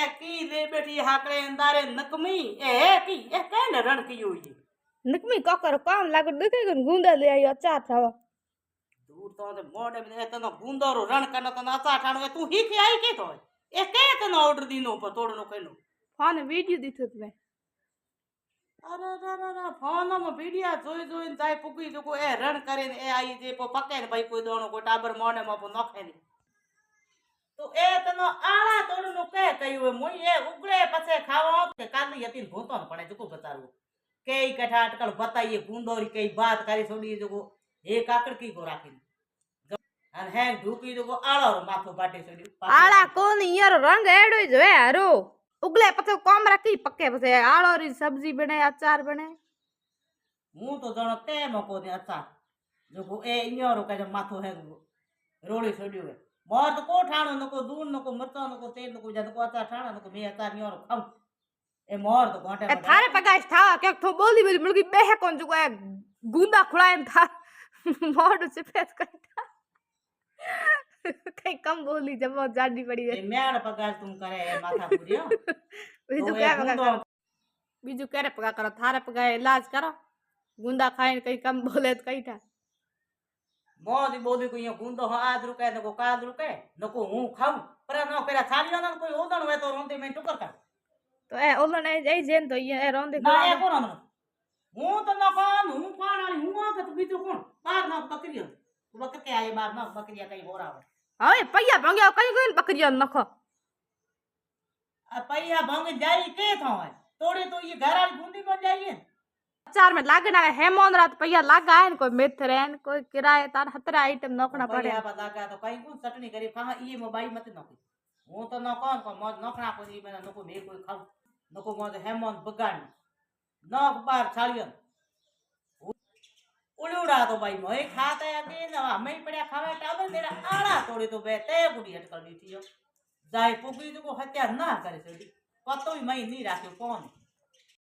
ए की ले बैठी हाकड़े अंदारे नकमी ए की ए कहने रण की हुई नकमी काकर काम लागो देखे गन गुंदा ले आई अचार थावा दूर तो मोड़े में तनो गुंदोरो रण करनो तनो अचा ठाणो तू ही के आई के तो ए के तनो ऑर्डर दीनो पर तोड़नो केनो फोन वीडियो दिथो तमे अरे अरे फोन में वीडियो જોઈ જોઈને જાય પુગી જો એ રણ કરીને એ आई जे पके ने भाई कोई दोणो कोई टाबर मोने में नोखे नहीं तो ए तनो आळा तोड़नो के कहियो मोई ए उगड़े पछे खावा के काली यतीन भूतो न पड़े जको बचारो के कठा अटकल बताइए गुंदोरी कई बात करी छोड़ी जको हे काकड़ की को राखी अन है ढूकी जको आळो माथो बाटे छोड़ी आळा कोनी यार रंग एडो ज वे हरो उगले पछे कोमरा की पके पछे आळो री सब्जी बने अचार बने हूं तो जणो ते मको ने अचार जको ए इन्योरो के माथो है रोड़ी छोड़ियो है मोर तो को ठाणो नको दून नको मरचा नको तेल नको जद को अचार ठाणा नको मे अचार न्योरो खाऊ ए मोर तो घोटे ए थारे पगाश था के तो बोली बोली मुलगी बेहे कोन जो ए गुंदा खुलाएन था मोड़ चिपेत करता कई कम बोली जब बहुत जाडी पड़ी है मेड़ पगार तुम करे ए माथा पूरियो बीजू क्या पगा बीजू करे पगा करो थारे पगा इलाज करो गुंदा खाए कई कम बोले तो कई था मोदी बोली को ये गुंदो आज रुके नको काल रुके नको हूं खाऊ पर न पेरा थाली न कोई ओदन वे तो रोंदे में टुकर कर तो ए ओलन ए जेन तो ये रोंदे ना ए कोन हूं तो न कोन हूं कोन वाली हूं आ तो बीजो कोन बार न बकरियो बकर के आए बार न बकरिया कई हो रहा हां पैया भंग्या कई कई बकरिया नखो आ पैया भंग जाई के थो तोड़े तो ये घर वाली गुंदी बन जाइए अचार में लागना हेमोन रात पैया लागा है कोई मेथरेन कोई किराए तार हतरा आइटम नोखना पड़े पैया लागा तो कई को चटनी करी कहां ये मोबाइल मत नोकी हूं तो न कोन को मौज नोखना को ई मैंने नको मे कोई खाऊ नको मौज हेमोन बगान नोक बार छालियन उलूड़ा तो भाई मोए खाते आगे न हमें पड़या खावे टाबर तेरा आड़ा तोड़े तो बेते गुड़ी अटकल दी थी जाय पुगी तो हत्या ना करे छोड़ी पतो ही मई नहीं राख्यो कौन